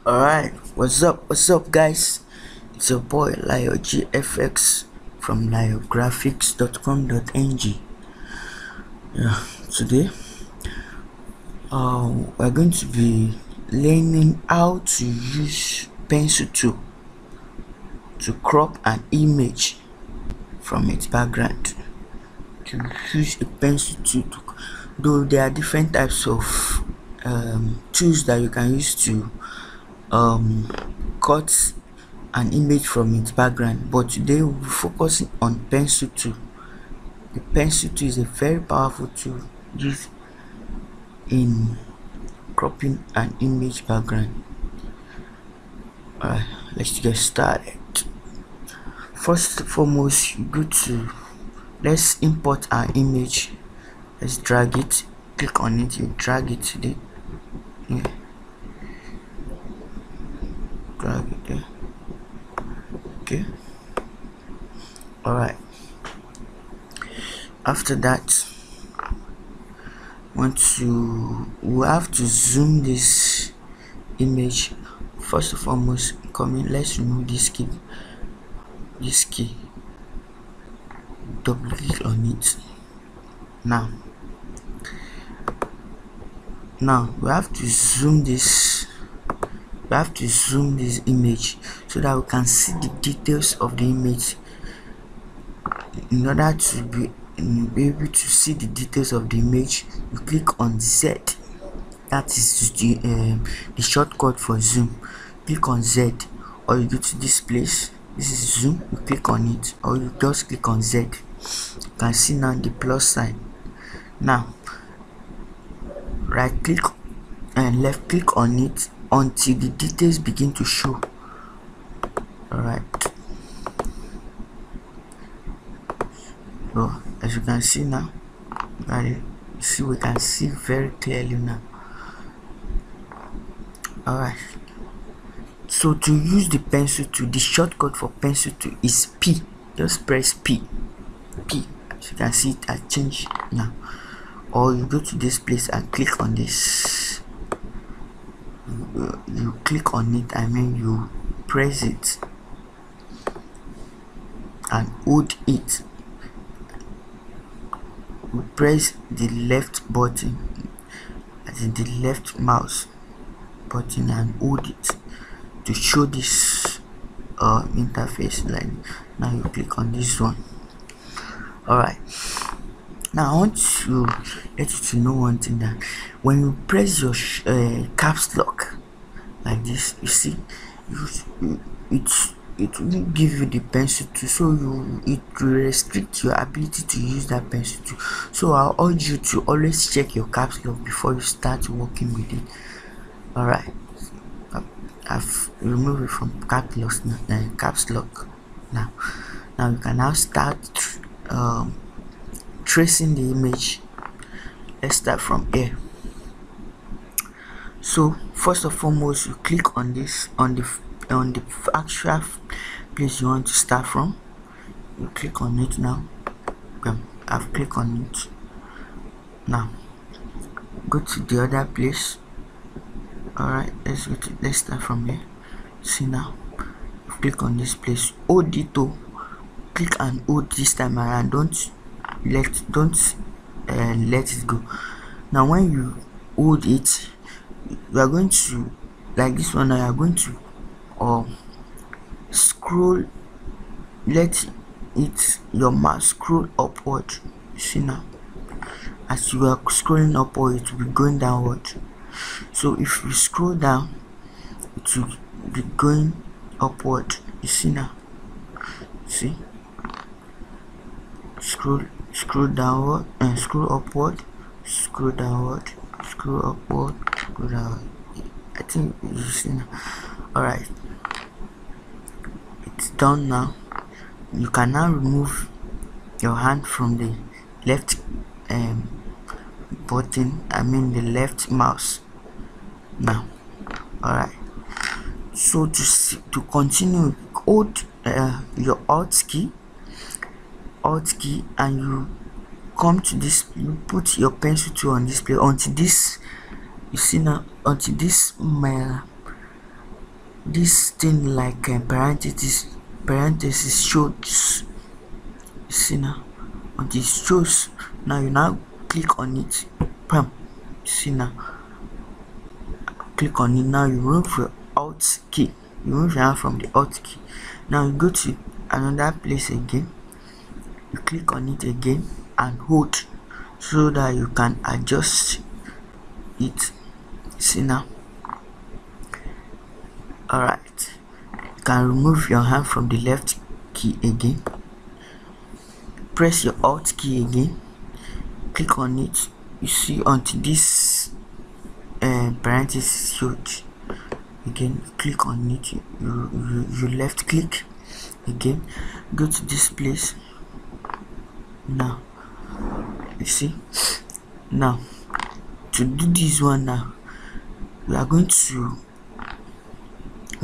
Alright, what's up guys? It's your boy Lio GFX from liographics.com.ng. Yeah, today we're going to be learning how to use pencil tool to crop an image from its background. To use a pencil tool though there are different types of tools that you can use to cut an image from its background, but today we'll be focusing on pencil tool. The pencil tool is a very powerful tool used in cropping an image background. Alright, let's get started. First and foremost, let's import our image. Let's drag it, click on it, you drag it to the drag it there. Okay, alright, after that we have to zoom this image. First and foremost, let's remove this key, double click on it. Now we have to zoom this image so that we can see the details of the image. In order to be able to see the details of the image, you click on Z. That is the shortcut for zoom. Click on Z, or you go to this place. This is zoom, you click on it, or you just click on Z. You can see now the plus sign. Now right click and left click on it until the details begin to show. Alright, so as you can see now, we can see very clearly now. Alright, so to use the pencil tool, the shortcut for pencil tool is P. Just press P. As you can see, it has changed now. Or you go to this place and click on this. You click on it, you press it and hold it. You press the left button, as in the left mouse button, and hold it to show this interface. Like now you click on this one. Alright, now I want to let you to know one thing, that when you press your caps lock like this, you see it will give you the pencil tool, so it will restrict your ability to use that pencil tool. So I'll urge you to always check your caps lock before you start working with it. Alright, I've removed it from caps lock. Now you can now start tracing the image. Let's start from here. So first and foremost, you click on this, on the actual place you want to start from. You click on it now. I've clicked on it. Now go to the other place. Alright, let's start from here. See now, you click on this place, hold it to click and hold this time around. Don't let it go. Now when you hold it, you are going to, like this one, you are going to scroll, let your mouse scroll upward. See now, as you are scrolling upward, it will be going downward. So if you scroll down, it will be going upward. You see now, see, scroll downward and scroll upward, scroll downward, scroll upward, scroll downward. I think you see now. Alright, it's done now. You can now remove your hand from the left button, the left mouse now. Alright, so to continue, hold your alt key, and you come to this, you put your pencil tool on this place until this, you see now, until this this thing like parenthesis shows. You see now, on this shows. Now you now click on it. Bam. You see now, click on it. Now you remove your alt key. You remove your hand from the alt key. Now you go to another place again. You click on it again and hold so that you can adjust it. See now. Alright, you can remove your hand from the left key again. Press your alt key again, click on it. You see until this parenthesis shows. Again, click on it. You left click again, go to this place. Now you see, now to do this one, now we are going to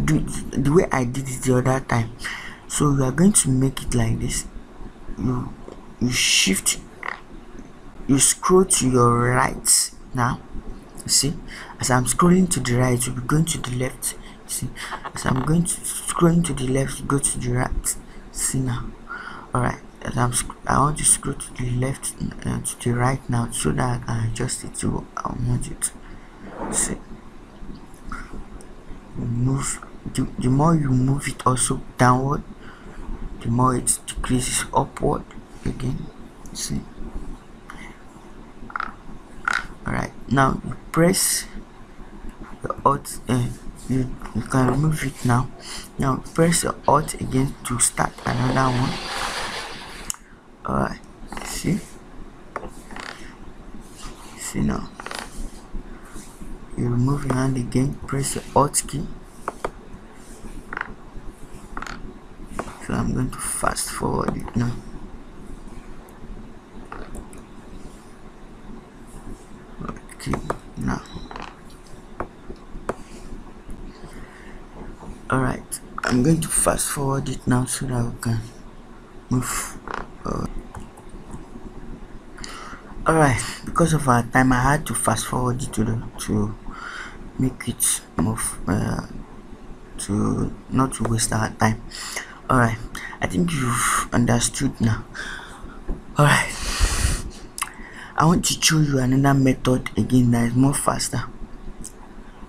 do it the way I did it the other time. So we are going to make it like this. You shift, you scroll to your right. Now you see, as I'm scrolling to the right, you'll be going to the left. See, as I'm going to scrolling to the left, go to the right. See now. Alright, as I want to scroll to the left and to the right now, so that I can adjust it to what I want it. See, move. The more you move it also downward, the more it decreases upward again. See. Alright, now you press the alt. You can remove it now. Now press the alt again to start another one. Alright, see now. You remove your hand again, press the alt key. So I'm going to fast forward it now. Okay, now. Alright, I'm going to fast forward it now so that we can move. Alright, because of our time, I had to fast forward it to make it move, to not to waste our time. Alright, I think you've understood now. Alright, I want to show you another method again that is more faster.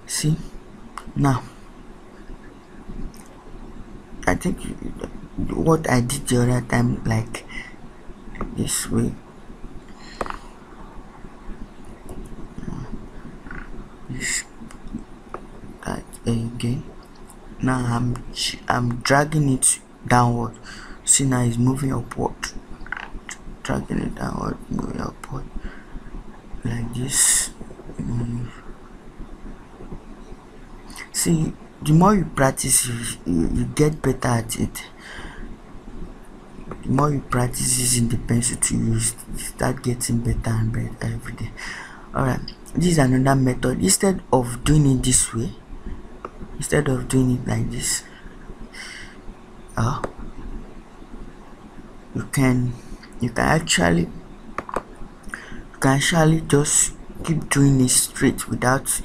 See now, I think what I did the other time, like this way. Again, now I'm dragging it downward. See now it's moving upward, dragging it downward, moving upward like this. See, the more you practice, you get better at it. The more you practice using the pencil to use, you start getting better and better every day. Alright, this is another method. Instead of doing it this way, instead of doing it like this, you can actually just keep doing it straight without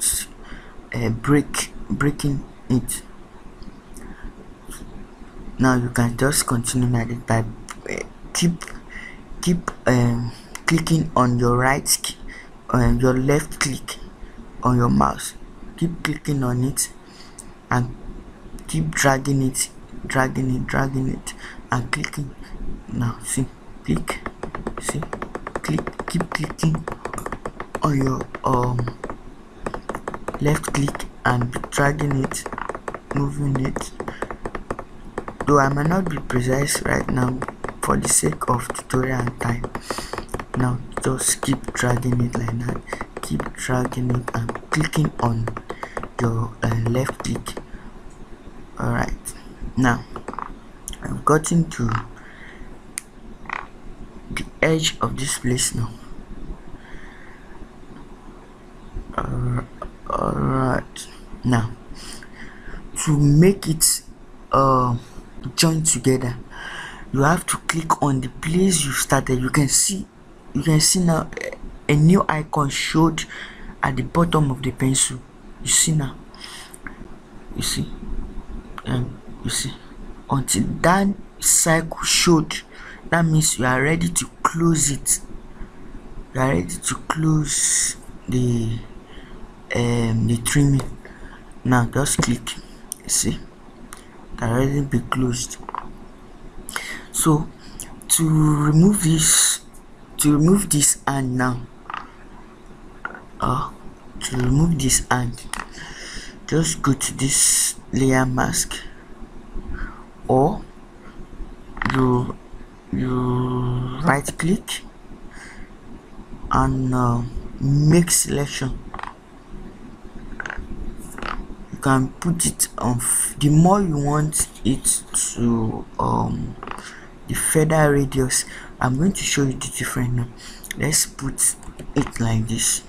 breaking it. Now you can just continue like it by keep clicking on your right key, your left click on your mouse. Keep clicking on it and keep dragging it and clicking. Now see, click, see, click, keep clicking on your left click and dragging it, moving it. Though I might not be precise right now for the sake of tutorial and time. Now just keep dragging it like that, keep dragging it and clicking on your left click. Alright, now I've gotten to the edge of this place now. Alright, now to make it join together, you have to click on the place you started. You can see now a new icon showed at the bottom of the pencil. You see now, you see and you see, until that cycle showed, that means you are ready to close it. You are ready to close the trimming. Now just click. You see, it already be closed. So to remove this hand now, to remove this hand, just go to this layer mask, or you right click and make selection. You can put it on the more you want it to the feather radius. I'm going to show you the different now. Let's put it like this,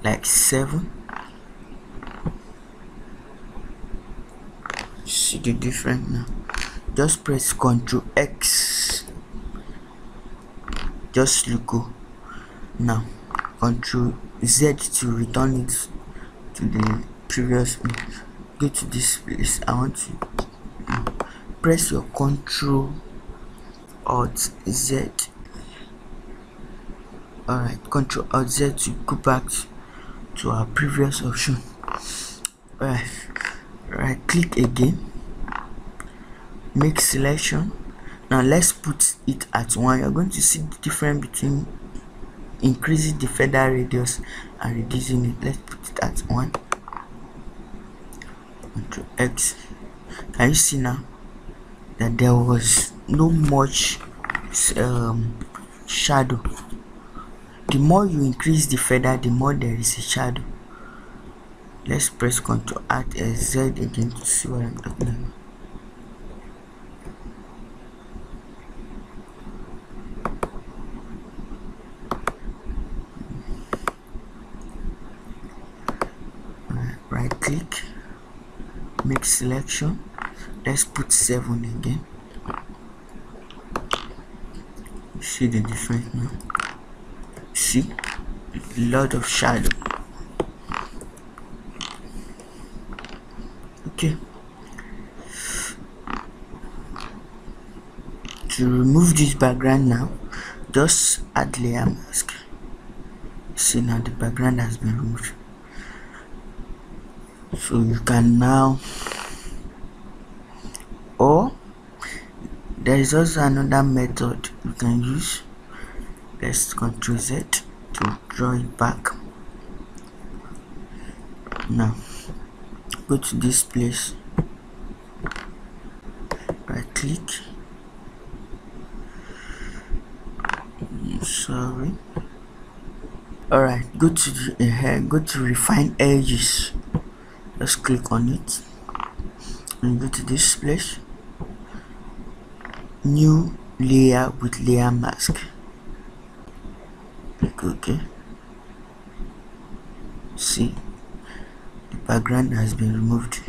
like 7. See the difference now. Just press Ctrl X, just go. Now Ctrl Z to return it to the previous one. Go to this place. I want to press your Ctrl Alt Z. Alright, Ctrl Alt Z to go back to our previous option. Alright, right click again, make selection. Now let's put it at 1. You're going to see the difference between increasing the feather radius and reducing it. Let's put it at 1. Ctrl X. Can you see now that there was no much shadow? The more you increase the feather, the more there is a shadow. Let's press Ctrl Alt Z again to see what I'm talking about. Right click, make selection. Let's put 7 again. See the difference now. See, a lot of shadow. Okay, to remove this background now, just add layer mask. See, now the background has been removed. So you can now, or there is also another method you can use. Let's Ctrl Z to draw it back. Now go to this place, right click, sorry. Alright, go to the go to refine edges. Just click on it and go to this place, new layer with layer mask. Click OK. See, the background has been removed.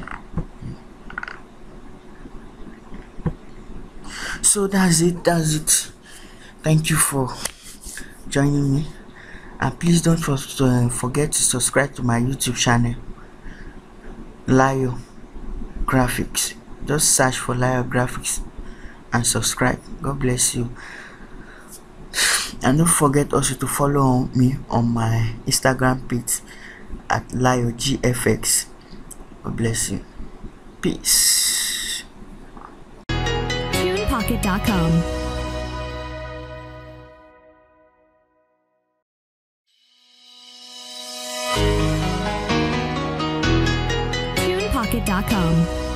So that's it. Thank you for joining me, and please don't forget to subscribe to my YouTube channel, Layo Graphics. Just search for Layo Graphics and subscribe. God bless you. And don't forget also to follow me on my Instagram page at LayoGFX. God bless you. Peace. TunePocket.com. TunePocket.com.